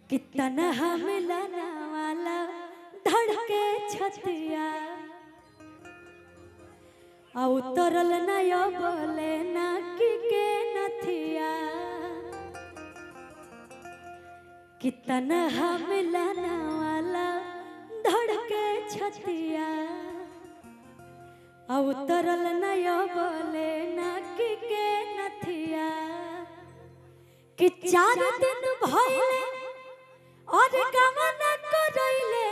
कितना मिलाना वाला धड़के छतिया उतरल नया बोले ना कि के नथिया कितना मिलाना वाला धड़के छतिया उतरल नया बोले ना कि के नथिया कि 4 दिन भइले और कामना करइले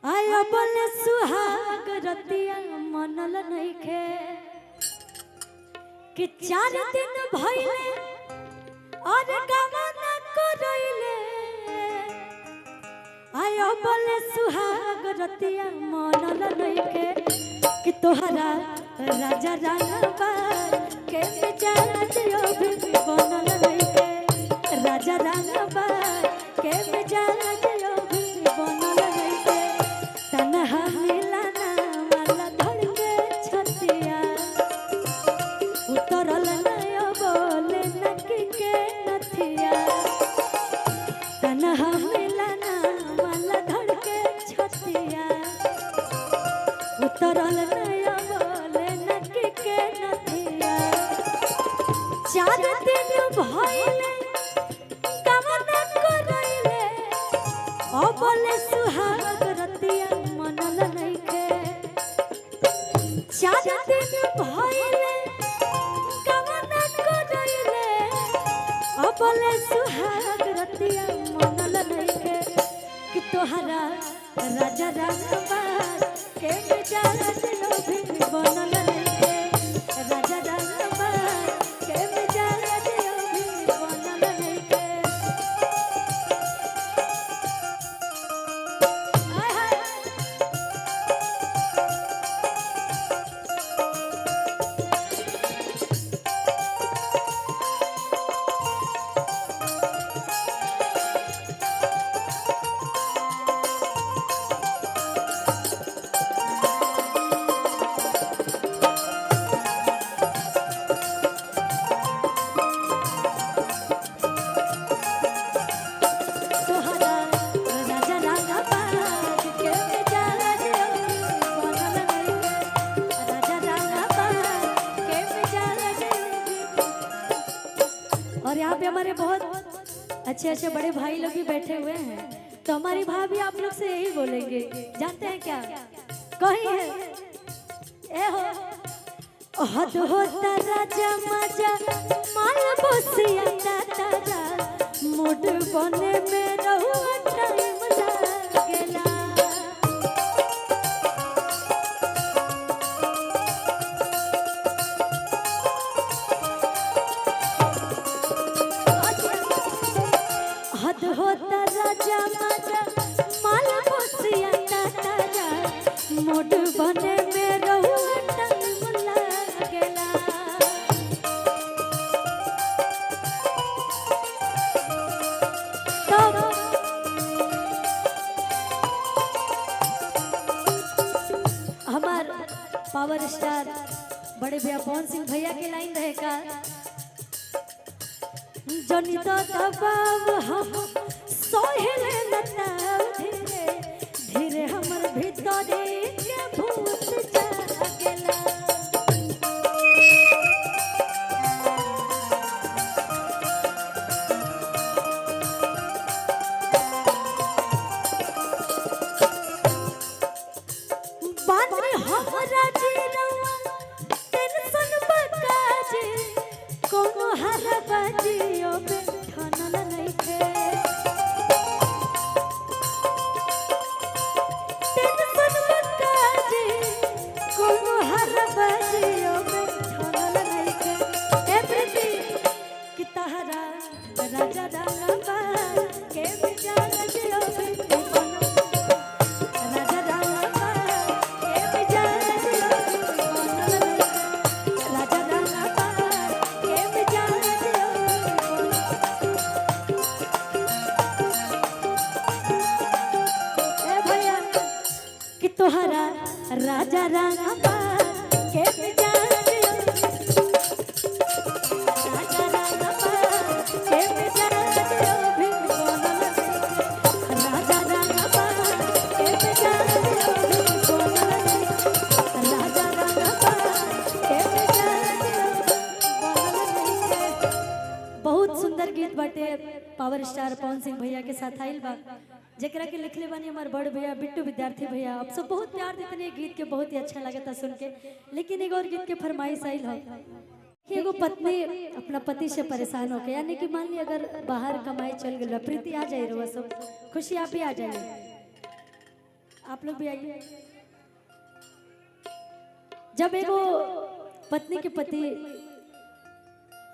आया बोले सुहाग रतिया मनल नइखे कि 4 दिन भइले और कामना करइले आया बोले सुहाग रतिया मनल नइखे कि तोहरा राजा रानबा के मिजाज अभी बनल नइखे राजा रानबा के मिजाज अभी बनल नइखे तन्हा मिलाना वाला धड़के छतिया उतरल नया बोले नकी के नथिया तन्हा मिलाना वाला धड़के छतिया उतरल नया बोले नकी के नथिया 4 दिन भइले कामना करइले बोले सुहाग रतिया मनल नइखे 4 दिन भइले कामना करइले बोले सुहाग रतिया मनल नइखे कि तोहरा राजा रानबा के मिजाज अभी बनल नइखे राजा रानबा के मिजाज अभी बनल नइखे हाय हाय तोहरा राजा रानबा के मिजाज बनल नइखे राजा रानबा के मिजाज और यहाँ पे हमारे बहुत अच्छे अच्छे बड़े भाई लोग भी बैठे हुए हैं तो हमारी भाभी आप लोग से यही बोलेंगे जानते हैं क्या कहीं है ए हो हद होता राजा मजा माल बसिया ताजा मूड बने में रहुआ टाइम लागेला हद होता राजा मजा माल बसिया ताजा मूड बने में रहुआ टाइम लागेला हमार पावर स्टार बड़े भैया पवन सिंह भैया के लाइन रहेगा जनी तो दबाव हम सोहेले लताव धीरे धीरे हमर भीतरे के भूत जागेला बानी हमरा जीरवा टेंशन बकाजे कोनो हर बाजियो पे ठनल नइखे टेंशन बकाजे कोनो हर बाजियो पे ठनल नइखे एवरीथी कि तहरा राजा रानबा के मिजाज अभी बनल राजा रानबा के मिजाज बनल राजा रानबा के मिजाज ए भैया कि तोहरा राजा रानबा के मिजाज राजा रानबा के मिजाज सुंदर गीत बाटे पावर स्टार पवन सिंह भैया के साथ आइल बा, जरा के लिखले बानी हमार बड़ भैया बिट्टू विद्यार्थी भैया। आप सब बहुत प्यार देते हैं गीत के, बहुत ही अच्छा लगा था सुन के। लेकिन एक और गीत के फरमाइश आइल हो कि एगो पत्नी अपना पति से परेशान होके, यानी कि मान ली अगर बाहर कमाई चल गई, प्रीति आ जाए रहा सब खुशी, आप भी आ जाइए, आप लोग भी आइए। जब एगो पत्नी के पति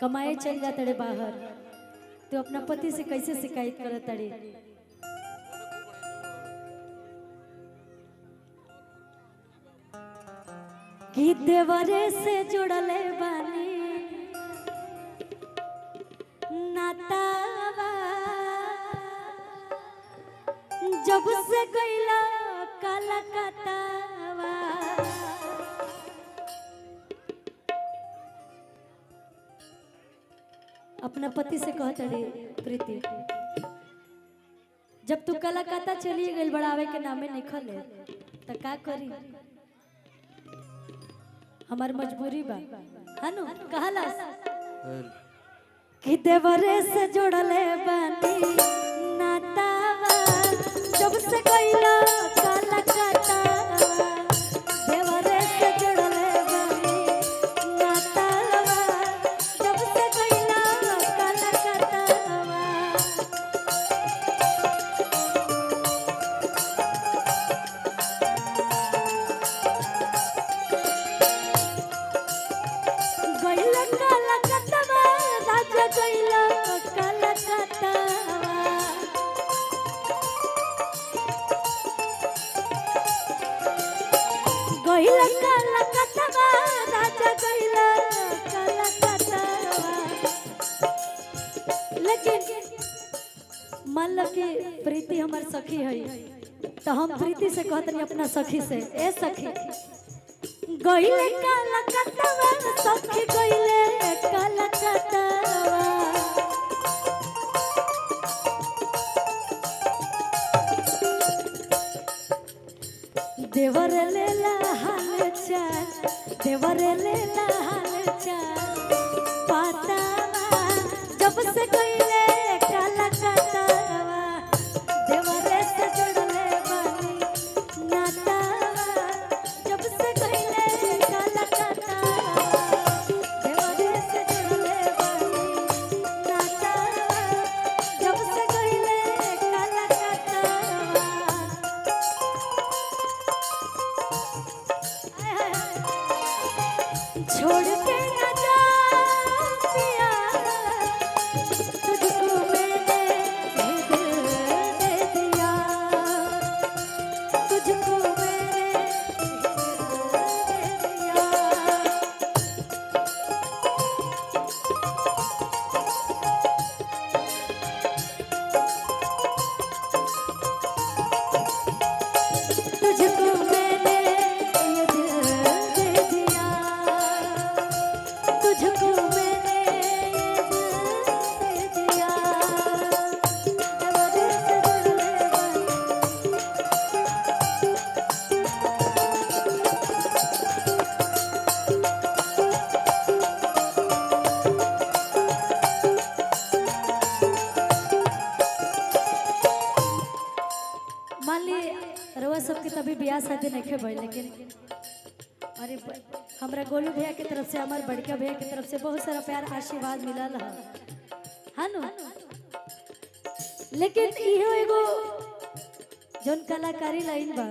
कमाए चल जाते रे बाहर, तो अपना पति से कैसे शिकायत करत रे? कि देवरे से जुड़ले बानी नातावा, जब से गईला काला कतावा। अपना पति से कहता रे प्रीति, जब तू कलकत्ता चली गई बढ़ावे के नामे निकले तो का करी? हमार मजबूरी बा हनु कहला कि देवरे से जोड़ले बानी नातावा, जब से गईला कलकत्ता। देवरे से जोड़ले बानी नातावा, जब से गईला कलकत्ता। गईला कलकत्ता राजा गईला कलकत्ता। गईला कलकत्ता राजा गईला कलकत्ता। लेकिन मान लो कि प्रीति हमार सखी है, तो हम प्रीति से कहते हैं अपना सखी से, ए सखी गईले कलकत्ता, सखी गईले कलकत्ता। देवर लेला हाल चाल, देवर लेला हाल चाल पातावा, जब से गईले कलकत्ता। देवर से जुड़ले बानी नातावा, जब से गईले कलकत्ता। देवर से जुड़ले बानी नातावा, जब से गईले कलकत्ता। छोड़ के न जा पिया, तुझको मैंने दिल दे दिया, तुझको मैंने दिल दे दिया। तुझको मैंने ये दिल दे दिया, तुझको मैंने ये दिल दे दिया। देवरे से जुड़ले बानी मान ली रउआ सबके तभी ब्याह शादी नहीं भइल, लेकिन अरे हमरा गोलू भैया की तरफ से, हमारे बड़का भैया की तरफ से बहुत सारा प्यार आशीर्वाद मिलल है नु। लेकिन इहो एगो जोन कलाकारी लाइन बा,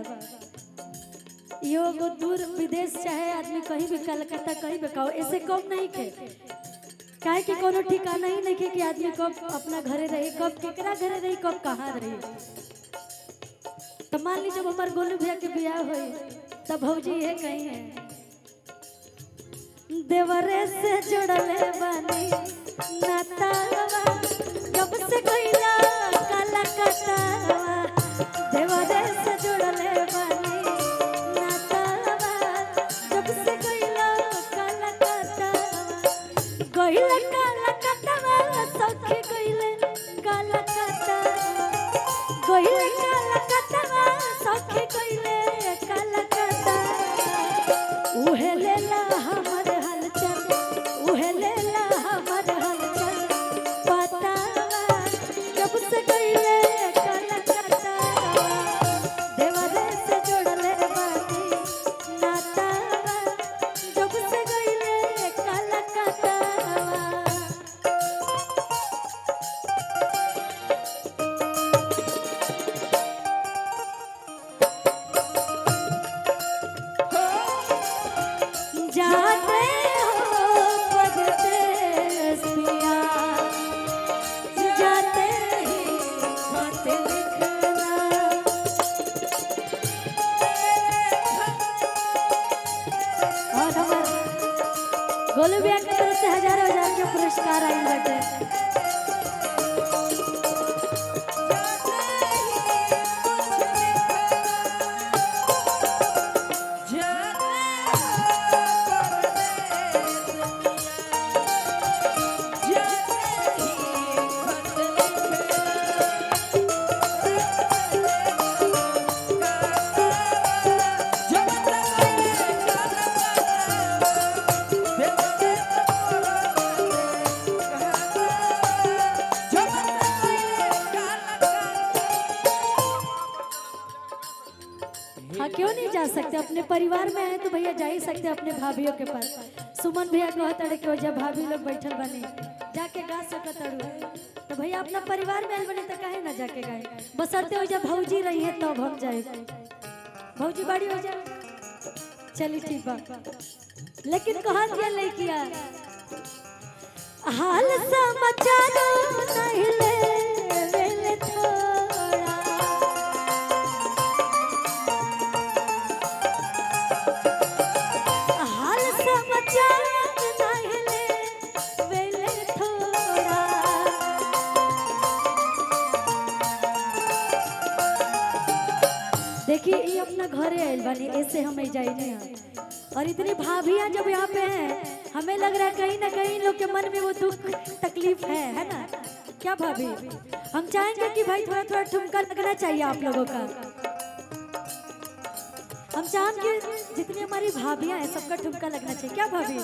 इहो एगो दूर विदेश चाहे आदमी कहीं भी कलकत्ता कहीं भी कहो, ऐसे कब नहीं के, काहे कि कोनो ठिकाना ही नहीं के कि आदमी कब अपना घरे रही, कब केकरा घरे रही, कब कहाँ रही। तो मान ली जब हमारे गोलू भैया के ब्याह हुई तब भौजी है कहीं है, देवरे से जुड़ले बानी नातावा, जब से गईला कलकत्ता। देवरे से जुड़ले बानी नातावा, जब से गईला कलकत्ता। गईला कलकत्ता, सखी गईले कलकत्ता। गईले कलकत्ता, सखी गईले कलकत्ता। उहे लेला हमर हलचल, उहे लेला हमर हलचल। कलाकार आई बटे। हाँ क्यों नहीं जा सकते, अपने परिवार में है तो भैया जा ही सकते अपने भाभीियों के पास। सुमन भैया कहता रहे कि जब भाभी लोग बैठल बने जाके गा सकत अड़ू, तो भैया अपना परिवार में बने तो कहे ना जाके गाए, बसरते हो जब भौजी रही है तब हम जाए, भौजी बाड़ी हो जाए। चलिए ठीक बा, लेकिन कहा दिया लड़किया हाल समाचार नहीं ले थोड़ा, हाल समाचार नहीं ले थोड़ा। देखिए ये अपना घरे आयल बानी, ऐसे हम जाए नहीं हैं। और इतनी भाभियां जब यहाँ पे हैं, हमें लग रहा है कहीं ना कहीं लोग के मन में वो दुख तकलीफ है ना? क्या भाभी, हम चाहेंगे कि भाई थोड़ा थोड़ा ठुमका लगना चाहिए आप लोगों का। हम चाहेंगे जितनी हमारी भाभियां हैं सबका ठुमका लगना चाहिए। क्या भाभी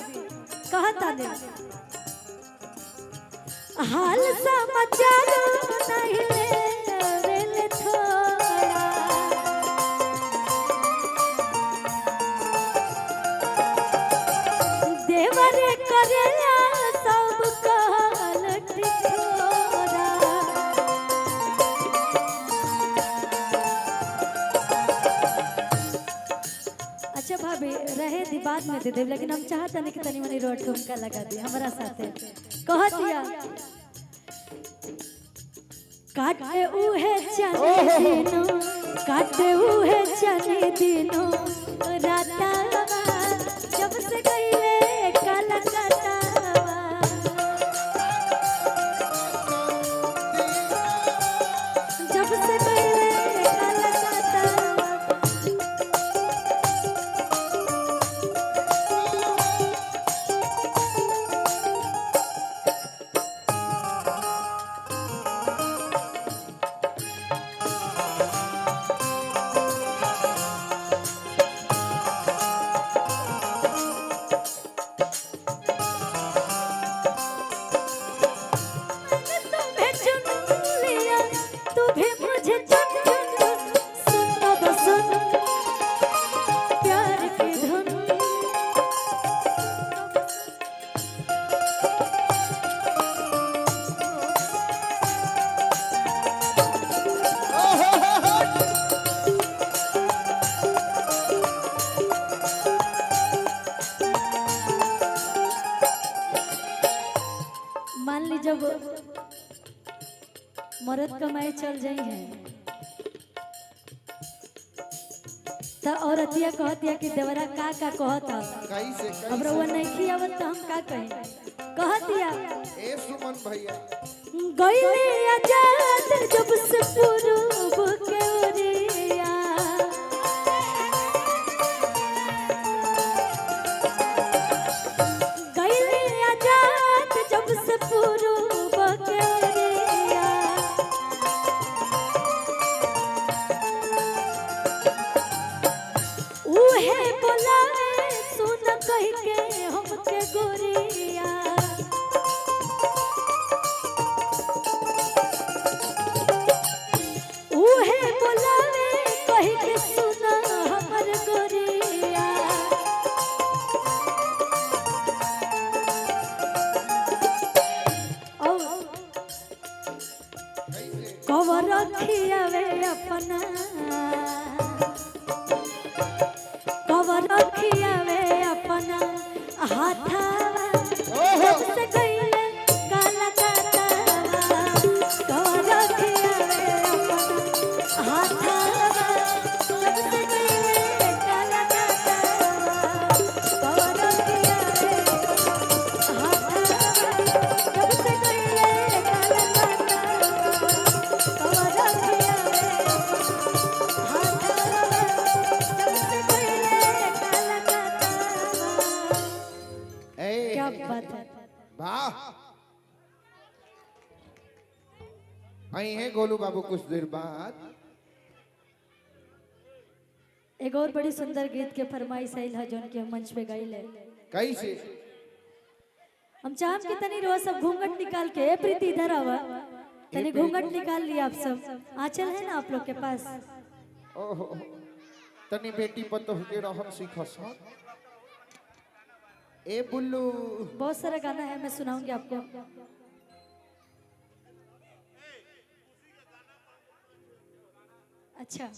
कहा ताने हाल समाचार नहीं ले थोड़ा, देवरे करेला सब कहल ठिठोरा। अच्छा भाभी रहे दी बाद में दे दे, लेकिन हम चाहते नहीं कि तनी मनी रोड ठुमका लगा दे हमारा साथे। कह दिया काटे उहे चने दिनो, काटे उहे चने दिनो राता जब से गईले कलकत्तावा, जब से गईले कलकत्तावा। मान ली जब मर्द कमाए चल जाई है तो औरतिया कहतिया कि देवरा का कहता, अब रउआ नहीं खियावत तो हम का कहें। कहतिया ए सुमन भैया गईले आजाद जब से पूरब के ओरिया, गईले आजाद जब से पूरब के ओरिया, उहे बोलावे सुन कह के हमके गोरिया। उहे बोलावे कह के सुन हमर गोरिया। कवर खियावे अपना, कवर खियावे अपना हाथावा जब से गईले कलकत्तावा, कवर खियावे अपना हाथावा जब से गईले कलकत्तावा, कवर खियावे हाथावा जब आई है गोलू बाबू कुछ देर बाद। एक और बड़ी सुंदर गीत के फरमाइश आइल है जोन के हम मंच पे गाइल है। कैसे? हम चाहम कि तनी रोज सब घूंघट निकाल के, ए प्रीति इधर आवा, तनी घूंघट निकाल लिया आप सब। आंचल है ना आप लोग के पास? ओहो, तनी बेटी पतोह के रहन सीखस। ए बुल्लू, बहुत सारा गाना है, मैं सुनाऊंगी आपको। अच्छा,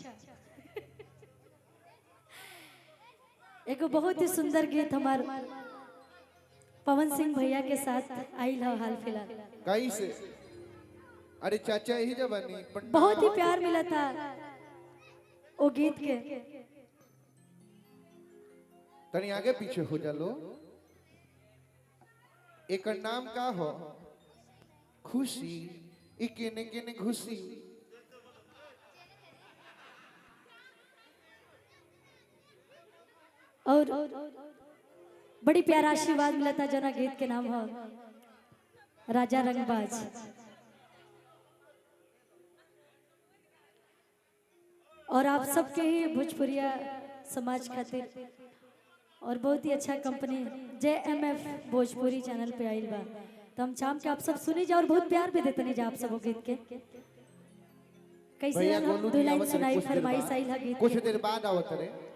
एक बहुत ही सुंदर गीत हमार पवन सिंह भैया के साथ आइल है हाल फिलहाल। कैसे? अरे चाचा ही जवानी बहुत ही प्यार मिला था वो गीत के। तनी आगे पीछे हो जा लो। एक नाम का हो खुशी, इकेने केने खुशी। और बड़ी प्यारा आशीर्वाद मिला था जना गीत के नाम है राजा रंगबाज। और आप सबके ही भोजपुरिया समाज खातिर और बहुत ही अच्छा कंपनी JMF भोजपुरी चैनल पे आइल बा, तो हम चाहम के आप सब सुनी जा और बहुत प्यार भी देते नहीं जा आप सब वो गीत के। कैसे भैया हम गोलू दो जी लाइन आवत सुनाई कुछ देर फरमाइश बाद। आइल है गीत कुछ के। देर बाद आवत रे।